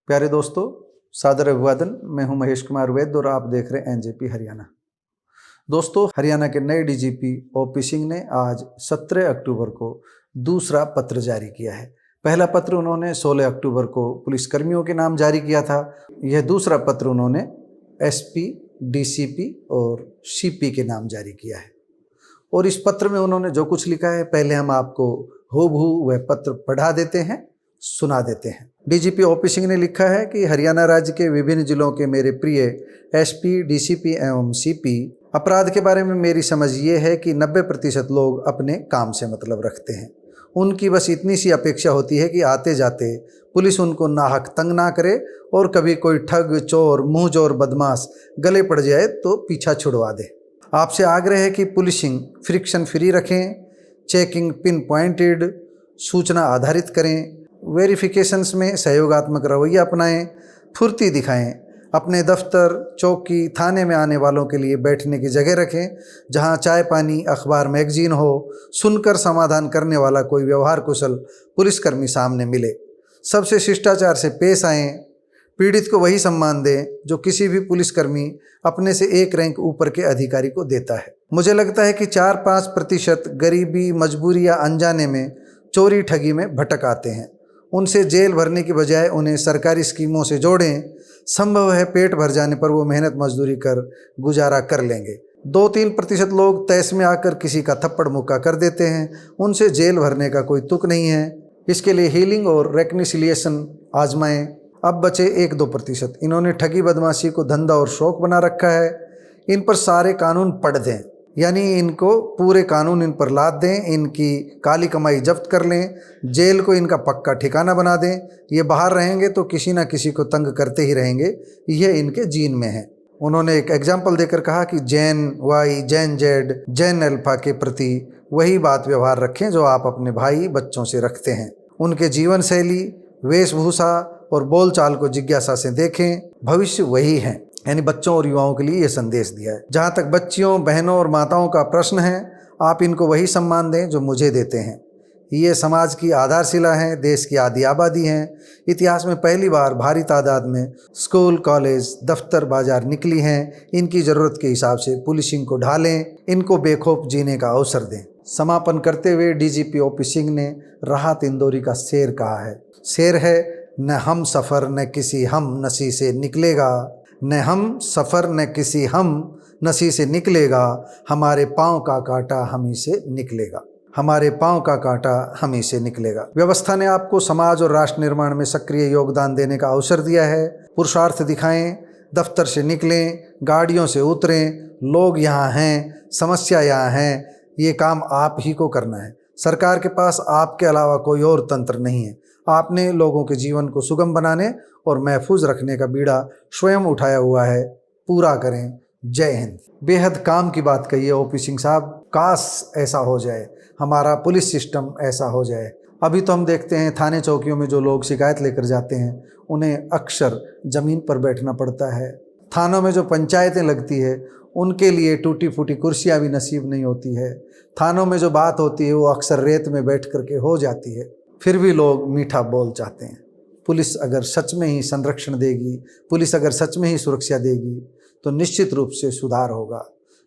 प्यारे दोस्तों, सादर अभिवादन। मैं हूं महेश कुमार वैद्य और आप देख रहे हैं एनजेपी हरियाणा। दोस्तों, हरियाणा के नए डीजीपी ओपी सिंह ने आज 17 अक्टूबर को दूसरा पत्र जारी किया है। पहला पत्र उन्होंने 16 अक्टूबर को पुलिसकर्मियों के नाम जारी किया था। यह दूसरा पत्र उन्होंने एसपी, डीसीपी और सीपी के नाम जारी किया है। और इस पत्र में उन्होंने जो कुछ लिखा है, पहले हम आपको हूबहू वह पत्र पढ़ा देते हैं, सुना देते हैं। डीजीपी ओपी सिंह ने लिखा है कि हरियाणा राज्य के विभिन्न जिलों के मेरे प्रिय एसपी, डीसीपी एवं सीपी, अपराध के बारे में मेरी समझ ये है कि 90% लोग अपने काम से मतलब रखते हैं। उनकी बस इतनी सी अपेक्षा होती है कि आते जाते पुलिस उनको नाहक तंग ना करे और कभी कोई ठग, चोर, मुंहजोर बदमाश गले पड़ जाए तो पीछा छुड़वा दे। आपसे आग्रह है कि पुलिसिंग फ्रिक्शन फ्री रखें, चेकिंग पिन पॉइंटेड, सूचना आधारित करें, वेरिफिकेशंस में सहयोगात्मक रवैया अपनाएं, फुर्ती दिखाएं, अपने दफ्तर, चौकी, थाने में आने वालों के लिए बैठने की जगह रखें जहां चाय पानी, अखबार, मैगजीन हो, सुनकर समाधान करने वाला कोई व्यवहार कुशल पुलिसकर्मी सामने मिले। सबसे शिष्टाचार से पेश आएं, पीड़ित को वही सम्मान दें जो किसी भी पुलिसकर्मी अपने से एक रैंक ऊपर के अधिकारी को देता है। मुझे लगता है कि 4-5% गरीबी, मजबूरी या अनजाने में चोरी ठगी में भटक आते हैं। उनसे जेल भरने की बजाय उन्हें सरकारी स्कीमों से जोड़ें। संभव है पेट भर जाने पर वो मेहनत मजदूरी कर गुजारा कर लेंगे। 2-3% लोग तैस में आकर किसी का थप्पड़ मुक्का कर देते हैं। उनसे जेल भरने का कोई तुक नहीं है। इसके लिए हीलिंग और रेकनिसिलिएशन आजमाएं। अब बचे 1-2%। इन्होंने ठगी बदमाशी को धंधा और शौक बना रखा है। इन पर सारे कानून पढ़ दें, यानी इनको पूरे कानून इन पर लाद दें, इनकी काली कमाई जब्त कर लें, जेल को इनका पक्का ठिकाना बना दें। ये बाहर रहेंगे तो किसी ना किसी को तंग करते ही रहेंगे, यह इनके जीन में है। उन्होंने एक एग्जाम्पल देकर कहा कि जैन वाई, जैन जेड, जैन अल्फा के प्रति वही बात व्यवहार रखें जो आप अपने भाई बच्चों से रखते हैं। उनके जीवन शैली, वेशभूषा और बोलचाल को जिज्ञासा से देखें, भविष्य वही है। यानी बच्चों और युवाओं के लिए ये संदेश दिया है। जहाँ तक बच्चियों, बहनों और माताओं का प्रश्न है, आप इनको वही सम्मान दें जो मुझे देते हैं। ये समाज की आधारशिला हैं, देश की आधी आबादी हैं। इतिहास में पहली बार भारी तादाद में स्कूल, कॉलेज, दफ्तर, बाजार निकली हैं। इनकी ज़रूरत के हिसाब से पुलिसिंग को ढालें, इनको बेखौफ जीने का अवसर दें। समापन करते हुए डीजीपी ओपी सिंह ने राहत इंदौरी का शेर कहा है। शेर है, न हम सफ़र न किसी हम नसी से निकलेगा, न हम सफ़र न किसी हम नसी से निकलेगा, हमारे पाँव का कांटा हम ही से निकलेगा, हमारे पाँव का कांटा हम ही से निकलेगा। व्यवस्था ने आपको समाज और राष्ट्र निर्माण में सक्रिय योगदान देने का अवसर दिया है। पुरुषार्थ दिखाएं, दफ्तर से निकलें, गाड़ियों से उतरें। लोग यहाँ हैं, समस्या यहाँ है, ये काम आप ही को करना है। सरकार के पास आपके अलावा कोई और तंत्र नहीं है। आपने लोगों के जीवन को सुगम बनाने और महफूज रखने का बीड़ा स्वयं उठाया हुआ है, पूरा करें। जय हिंद। बेहद काम की बात कही है ओपी सिंह साहब। काश ऐसा हो जाए, हमारा पुलिस सिस्टम ऐसा हो जाए। अभी तो हम देखते हैं थाने चौकियों में जो लोग शिकायत लेकर जाते हैं उन्हें अक्सर ज़मीन पर बैठना पड़ता है। थानों में जो पंचायतें लगती है उनके लिए टूटी फूटी कुर्सियाँ भी नसीब नहीं होती है। थानों में जो बात होती है वो अक्सर रेत में बैठ करके हो जाती है। फिर भी लोग मीठा बोल चाहते हैं। पुलिस अगर सच में ही संरक्षण देगी, पुलिस अगर सच में ही सुरक्षा देगी तो निश्चित रूप से सुधार होगा।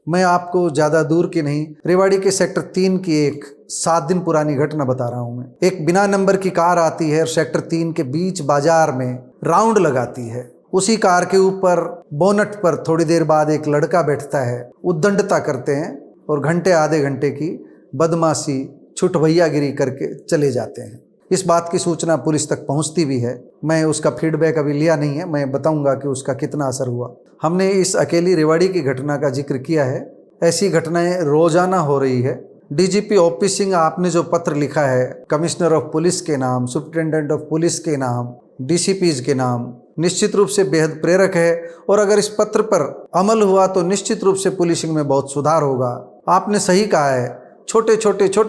मैं आपको ज़्यादा दूर की नहीं, रेवाड़ी के सेक्टर 3 की एक 7 दिन पुरानी घटना बता रहा हूँ मैं। एक बिना नंबर की कार आती है और सेक्टर 3 के बीच बाजार में राउंड लगाती है। उसी कार के ऊपर बोनट पर थोड़ी देर बाद एक लड़का बैठता है। उद्दंडता करते हैं और घंटे आधे घंटे की बदमाशी, छुट भैयागिरी करके चले जाते हैं। इस बात की सूचना पुलिस तक पहुंचती भी है। मैं उसका फीडबैक अभी लिया नहीं है, मैं बताऊंगा कि उसका कितना असर हुआ। हमने इस अकेली रेवाड़ी की घटना का जिक्र किया है। ऐसी घटनाएं रोजाना हो रही है। डीजीपी ओपी सिंह, आपने जो पत्र लिखा है कमिश्नर ऑफ पुलिस के नाम, सुप्रिटेंडेंट ऑफ पुलिस के नाम, डीसीपीज के नाम, निश्चित रूप से बेहद प्रेरक है। और अगर इस पत्र पर अमल हुआ तो निश्चित रूप से पुलिसिंग में बहुत सुधार होगा। आपने सही कहा है, छोटे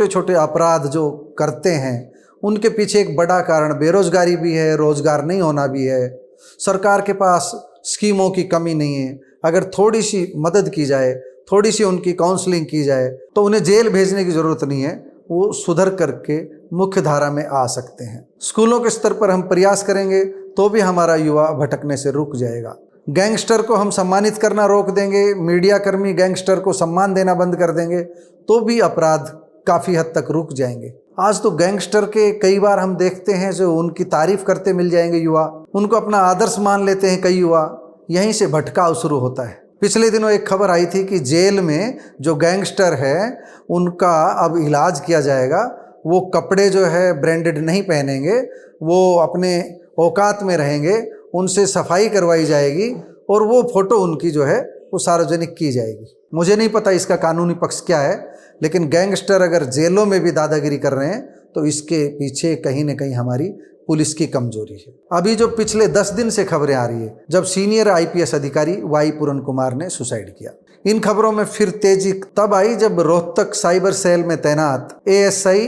छोटे अपराध जो करते हैं उनके पीछे एक बड़ा कारण बेरोजगारी भी है, रोजगार नहीं होना भी है। सरकार के पास स्कीमों की कमी नहीं है। अगर थोड़ी सी मदद की जाए, थोड़ी सी उनकी काउंसलिंग की जाए तो उन्हें जेल भेजने की ज़रूरत नहीं है। वो सुधर करके मुख्य धारा में आ सकते हैं। स्कूलों के स्तर पर हम प्रयास करेंगे तो भी हमारा युवा भटकने से रुक जाएगा। गैंगस्टर को हम सम्मानित करना रोक देंगे, मीडिया कर्मी गैंगस्टर को सम्मान देना बंद कर देंगे तो भी अपराध काफ़ी हद तक रुक जाएंगे। आज तो गैंगस्टर के कई बार हम देखते हैं जो उनकी तारीफ करते मिल जाएंगे युवा, उनको अपना आदर्श मान लेते हैं कई युवा, यहीं से भटकाव शुरू होता है। पिछले दिनों एक खबर आई थी कि जेल में जो गैंगस्टर है उनका अब इलाज किया जाएगा। वो कपड़े जो है ब्रांडेड नहीं पहनेंगे, वो अपने औकात में रहेंगे, उनसे सफाई करवाई जाएगी और वो फोटो उनकी जो है वो सार्वजनिक की जाएगी। मुझे नहीं पता इसका कानूनी पक्ष क्या है, लेकिन गैंगस्टर अगर जेलों में भी दादागिरी कर रहे हैं तो इसके पीछे कहीं न कहीं हमारी पुलिस की कमजोरी है। अभी जो पिछले 10 दिन से खबरें आ रही है जब सीनियर IPS अधिकारी वाई पूरन कुमार ने सुसाइड किया, इन खबरों में फिर तेजी तब आई जब रोहतक साइबर सेल में तैनात ASI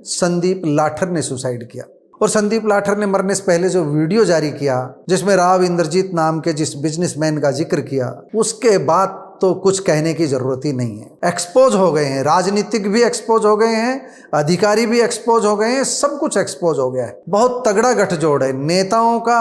संदीप लाठर ने सुसाइड किया। और संदीप लाठर ने मरने से पहले जो वीडियो जारी किया जिसमें राव इंद्रजीत नाम के जिस बिजनेसमैन का जिक्र किया, उसके बाद तो कुछ कहने की जरूरत ही नहीं है। एक्सपोज हो गए हैं, राजनीतिक भी एक्सपोज हो गए हैं, अधिकारी भी एक्सपोज हो गए हैं, सब कुछ एक्सपोज हो गया है। बहुत तगड़ा गठजोड़ है, नेताओं का,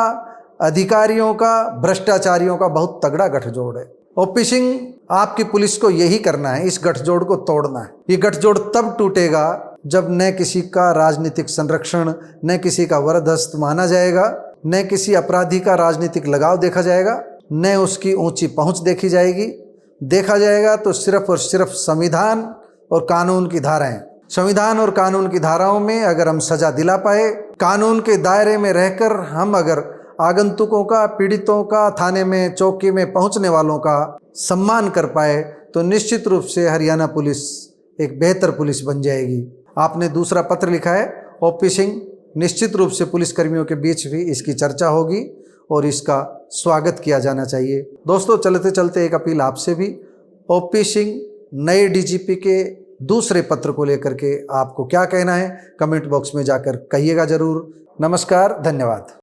अधिकारियों का, भ्रष्टाचारियों का बहुत तगड़ा गठजोड़ है। OP सिंह आपकी पुलिस को यही करना है, इस गठजोड़ को तोड़ना है। ये गठजोड़ तब टूटेगा जब न किसी का राजनीतिक संरक्षण, न किसी का वरदहस्त माना जाएगा, न किसी अपराधी का राजनीतिक लगाव देखा जाएगा, न उसकी ऊंची पहुंच देखी जाएगी। देखा जाएगा तो सिर्फ और सिर्फ संविधान और कानून की धाराएं। संविधान और कानून की धाराओं में अगर हम सजा दिला पाए, कानून के दायरे में रहकर हम अगर आगंतुकों का, पीड़ितों का, थाने में, चौकी में पहुंचने वालों का सम्मान कर पाए तो निश्चित रूप से हरियाणा पुलिस एक बेहतर पुलिस बन जाएगी। आपने दूसरा पत्र लिखा है OP सिंह, निश्चित रूप से पुलिसकर्मियों के बीच भी इसकी चर्चा होगी और इसका स्वागत किया जाना चाहिए। दोस्तों, चलते चलते एक अपील आपसे भी, OP सिंह नए DGP के दूसरे पत्र को लेकर के आपको क्या कहना है कमेंट बॉक्स में जाकर कहिएगा जरूर। नमस्कार, धन्यवाद।